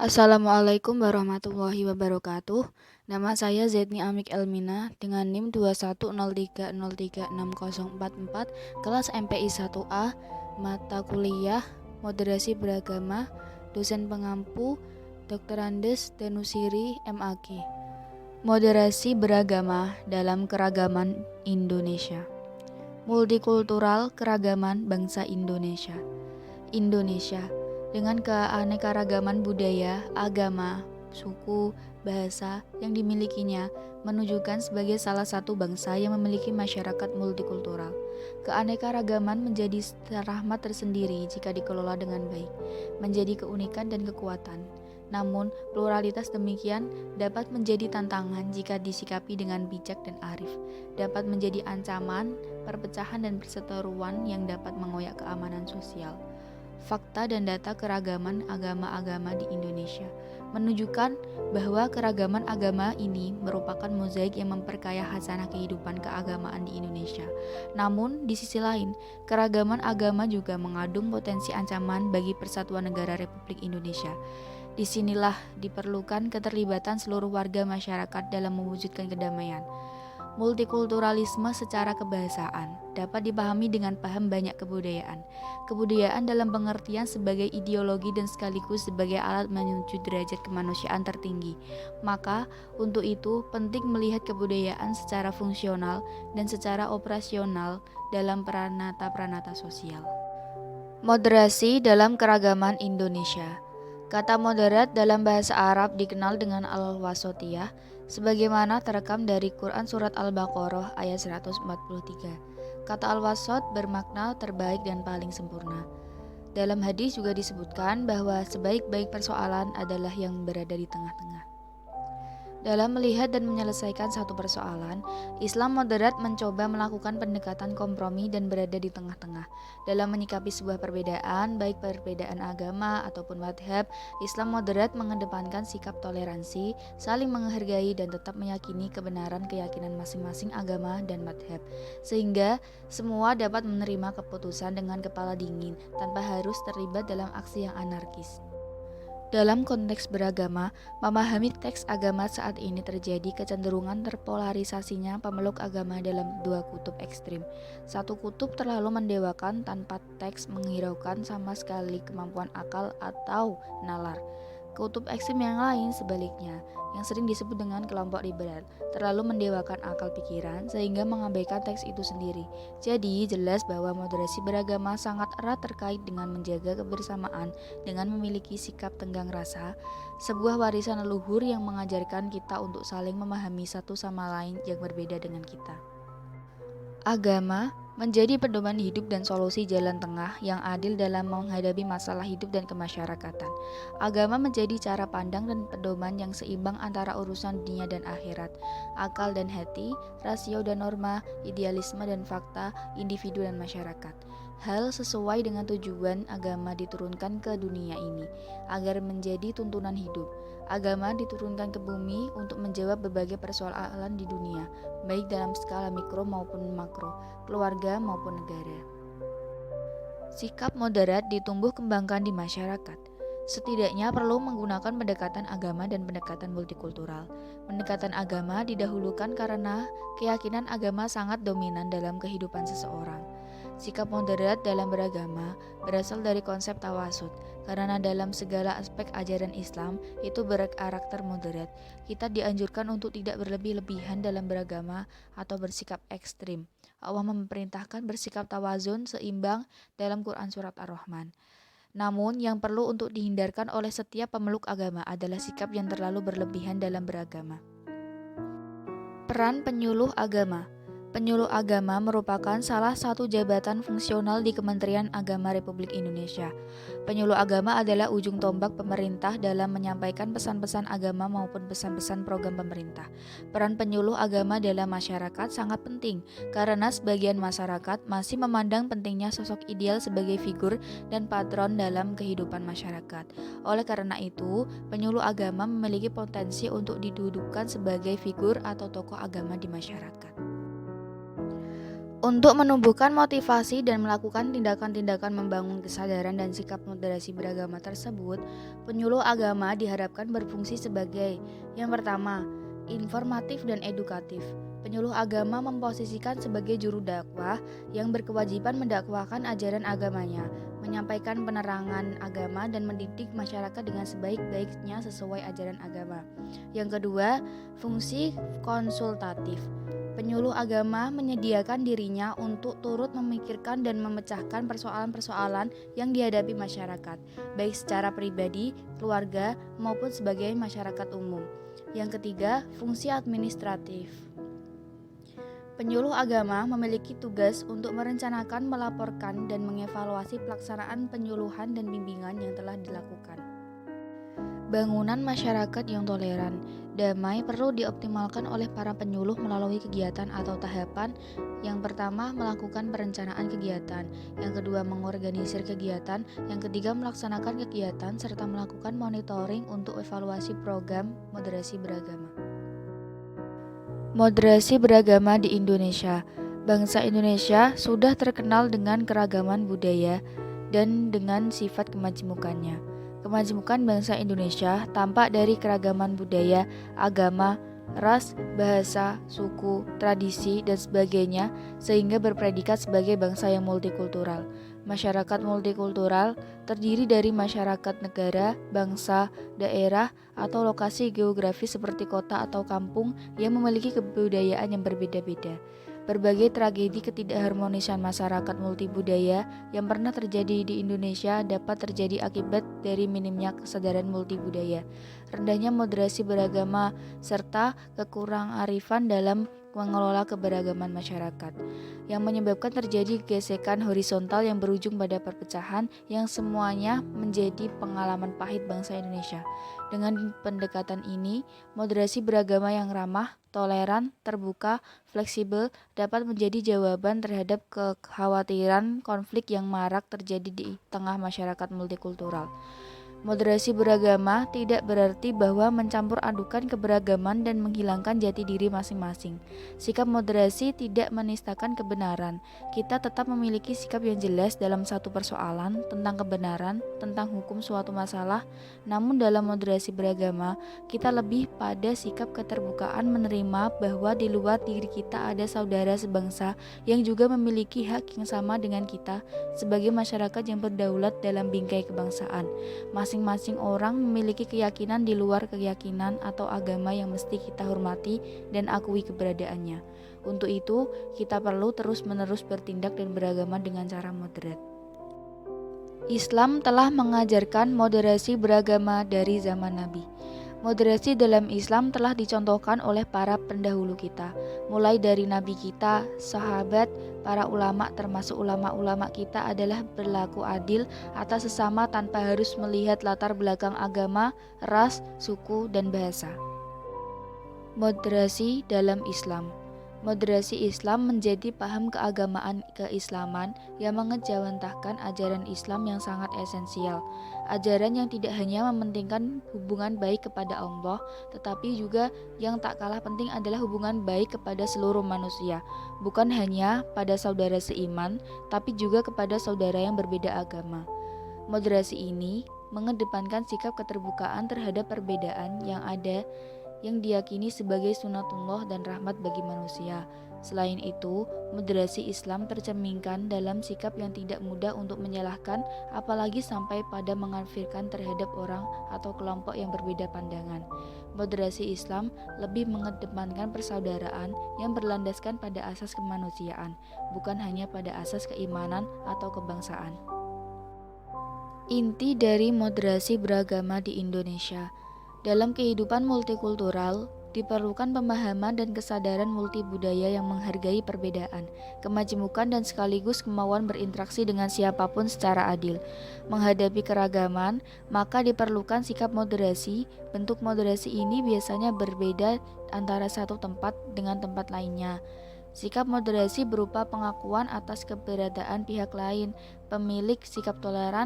Assalamualaikum warahmatullahi wabarakatuh. Nama saya Zetni Amik Elmina dengan NIM 21030360044, kelas MPI 1A, mata kuliah Moderasi Beragama, dosen pengampu Dr. Andes Danusiri MAG. Moderasi beragama dalam keragaman Indonesia. Multikultural keragaman bangsa Indonesia. Indonesia dengan keanekaragaman budaya, agama, suku, bahasa yang dimilikinya menunjukkan sebagai salah satu bangsa yang memiliki masyarakat multikultural. Keanekaragaman menjadi rahmat tersendiri jika dikelola dengan baik, menjadi keunikan dan kekuatan. Namun, pluralitas demikian dapat menjadi tantangan jika disikapi dengan bijak dan arif, dapat menjadi ancaman, perpecahan dan perseteruan yang dapat mengoyak keamanan sosial. Fakta dan data keragaman agama-agama di Indonesia menunjukkan bahwa keragaman agama ini merupakan mozaik yang memperkaya khasanah kehidupan keagamaan di Indonesia. Namun, di sisi lain, keragaman agama juga mengandung potensi ancaman bagi persatuan negara Republik Indonesia. Disinilah diperlukan keterlibatan seluruh warga masyarakat dalam mewujudkan kedamaian. Multikulturalisme secara kebahasaan dapat dipahami dengan paham banyak kebudayaan. Kebudayaan dalam pengertian sebagai ideologi dan sekaligus sebagai alat menuju derajat kemanusiaan tertinggi. Maka, untuk itu penting melihat kebudayaan secara fungsional dan secara operasional dalam peranata-peranata sosial. Moderasi dalam keragaman Indonesia. Kata moderat dalam bahasa Arab dikenal dengan al-wasatiyah, sebagaimana terekam dari Quran Surat Al-Baqarah ayat 143. Kata al-wasat bermakna terbaik dan paling sempurna. Dalam hadis juga disebutkan bahwa sebaik-baik persoalan adalah yang berada di tengah-tengah. Dalam melihat dan menyelesaikan satu persoalan, Islam moderat mencoba melakukan pendekatan kompromi dan berada di tengah-tengah. Dalam menyikapi sebuah perbedaan, baik perbedaan agama ataupun madhab, Islam moderat mengedepankan sikap toleransi, saling menghargai dan tetap meyakini kebenaran keyakinan masing-masing agama dan madhab, sehingga semua dapat menerima keputusan dengan kepala dingin tanpa harus terlibat dalam aksi yang anarkis. Dalam konteks beragama, memahami teks agama saat ini terjadi kecenderungan terpolarisasinya pemeluk agama dalam dua kutub ekstrim. Satu kutub terlalu mendewakan tanpa teks menghiraukan sama sekali kemampuan akal atau nalar. Kutub ekstrim yang lain sebaliknya, yang sering disebut dengan kelompok liberal, terlalu mendewakan akal pikiran sehingga mengabaikan teks itu sendiri. Jadi jelas bahwa moderasi beragama sangat erat terkait dengan menjaga kebersamaan dengan memiliki sikap tenggang rasa, sebuah warisan leluhur yang mengajarkan kita untuk saling memahami satu sama lain yang berbeda dengan kita. Agama menjadi pedoman hidup dan solusi jalan tengah yang adil dalam menghadapi masalah hidup dan kemasyarakatan. Agama menjadi cara pandang dan pedoman yang seimbang antara urusan dunia dan akhirat, akal dan hati, rasio dan norma, idealisme dan fakta, individu dan masyarakat. Hal sesuai dengan tujuan agama diturunkan ke dunia ini, agar menjadi tuntunan hidup. Agama diturunkan ke bumi untuk menjawab berbagai persoalan di dunia, baik dalam skala mikro maupun makro, keluarga maupun negara. Sikap moderat ditumbuh kembangkan di masyarakat. Setidaknya perlu menggunakan pendekatan agama dan pendekatan multikultural. Pendekatan agama didahulukan karena keyakinan agama sangat dominan dalam kehidupan seseorang. Sikap moderat dalam beragama berasal dari konsep tawasud, karena dalam segala aspek ajaran Islam itu berkarakter moderat. Kita dianjurkan untuk tidak berlebih-lebihan dalam beragama atau bersikap ekstrim. Allah memerintahkan bersikap tawazun seimbang dalam Quran Surat Ar-Rahman. Namun yang perlu untuk dihindarkan oleh setiap pemeluk agama adalah sikap yang terlalu berlebihan dalam beragama. Peran penyuluh agama. Penyuluh agama merupakan salah satu jabatan fungsional di Kementerian Agama Republik Indonesia. Penyuluh agama adalah ujung tombak pemerintah dalam menyampaikan pesan-pesan agama maupun pesan-pesan program pemerintah. Peran penyuluh agama dalam masyarakat sangat penting karena sebagian masyarakat masih memandang pentingnya sosok ideal sebagai figur dan patron dalam kehidupan masyarakat. Oleh karena itu, penyuluh agama memiliki potensi untuk didudukan sebagai figur atau tokoh agama di masyarakat. Untuk menumbuhkan motivasi dan melakukan tindakan-tindakan membangun kesadaran dan sikap moderasi beragama tersebut, penyuluh agama diharapkan berfungsi sebagai yang pertama, informatif dan edukatif. Penyuluh agama memposisikan sebagai juru dakwah yang berkewajiban mendakwahkan ajaran agamanya, menyampaikan penerangan agama dan mendidik masyarakat dengan sebaik-baiknya sesuai ajaran agama. Yang kedua, fungsi konsultatif. Penyuluh agama menyediakan dirinya untuk turut memikirkan dan memecahkan persoalan-persoalan yang dihadapi masyarakat, baik secara pribadi, keluarga, maupun sebagai masyarakat umum. Yang ketiga, fungsi administratif. Penyuluh agama memiliki tugas untuk merencanakan, melaporkan, dan mengevaluasi pelaksanaan penyuluhan dan bimbingan yang telah dilakukan. Bangunan masyarakat yang toleran, damai perlu dioptimalkan oleh para penyuluh melalui kegiatan atau tahapan. Yang pertama, melakukan perencanaan kegiatan. Yang kedua, mengorganisir kegiatan. Yang ketiga, melaksanakan kegiatan serta melakukan monitoring untuk evaluasi program moderasi beragama. Moderasi beragama di Indonesia. Bangsa Indonesia sudah terkenal dengan keragaman budaya dan dengan sifat kemajemukannya. Kemajemukan bangsa Indonesia tampak dari keragaman budaya, agama, ras, bahasa, suku, tradisi, dan sebagainya, sehingga berpredikat sebagai bangsa yang multikultural. Masyarakat multikultural terdiri dari masyarakat negara, bangsa, daerah, atau lokasi geografis seperti kota atau kampung yang memiliki kebudayaan yang berbeda-beda. Berbagai tragedi ketidakharmonisan masyarakat multibudaya yang pernah terjadi di Indonesia dapat terjadi akibat dari minimnya kesadaran multibudaya, rendahnya moderasi beragama, serta kekurang-arifan dalam mengelola keberagaman masyarakat, yang menyebabkan terjadi gesekan horizontal yang berujung pada perpecahan yang semuanya menjadi pengalaman pahit bangsa Indonesia. Dengan pendekatan ini, moderasi beragama yang ramah, toleran, terbuka, fleksibel dapat menjadi jawaban terhadap kekhawatiran konflik yang marak terjadi di tengah masyarakat multikultural. Moderasi beragama tidak berarti bahwa mencampur adukan keberagaman dan menghilangkan jati diri masing-masing. Sikap moderasi tidak menistakan kebenaran. Kita tetap memiliki sikap yang jelas dalam satu persoalan, tentang kebenaran, tentang hukum suatu masalah. Namun dalam moderasi beragama, kita lebih pada sikap keterbukaan menerima bahwa di luar diri kita ada saudara sebangsa yang juga memiliki hak yang sama dengan kita sebagai masyarakat yang berdaulat dalam bingkai kebangsaan. Masing-masing orang memiliki keyakinan di luar keyakinan atau agama yang mesti kita hormati dan akui keberadaannya. Untuk itu, kita perlu terus-menerus bertindak dan beragama dengan cara moderat. Islam telah mengajarkan moderasi beragama dari zaman Nabi. Moderasi dalam Islam telah dicontohkan oleh para pendahulu kita, mulai dari Nabi kita, sahabat, para ulama termasuk ulama-ulama kita adalah berlaku adil atas sesama tanpa harus melihat latar belakang agama, ras, suku, dan bahasa. Moderasi dalam Islam. Moderasi Islam menjadi paham keagamaan keislaman yang mengejawantahkan ajaran Islam yang sangat esensial. Ajaran yang tidak hanya mementingkan hubungan baik kepada Allah, tetapi juga yang tak kalah penting adalah hubungan baik kepada seluruh manusia, bukan hanya pada saudara seiman, tapi juga kepada saudara yang berbeda agama. Moderasi ini mengedepankan sikap keterbukaan terhadap perbedaan yang ada, yang diyakini sebagai sunatullah dan rahmat bagi manusia. Selain itu, moderasi Islam tercerminkan dalam sikap yang tidak mudah untuk menyalahkan, apalagi sampai pada mengkafirkan terhadap orang atau kelompok yang berbeda pandangan. Moderasi Islam lebih mengedepankan persaudaraan yang berlandaskan pada asas kemanusiaan, bukan hanya pada asas keimanan atau kebangsaan. Inti dari moderasi beragama di Indonesia. Dalam kehidupan multikultural, diperlukan pemahaman dan kesadaran multibudaya yang menghargai perbedaan, kemajemukan dan sekaligus kemauan berinteraksi dengan siapapun secara adil. Menghadapi keragaman, maka diperlukan sikap moderasi. Bentuk moderasi ini biasanya berbeda antara satu tempat dengan tempat lainnya. Sikap moderasi berupa pengakuan atas keberadaan pihak lain, pemilik sikap toleran,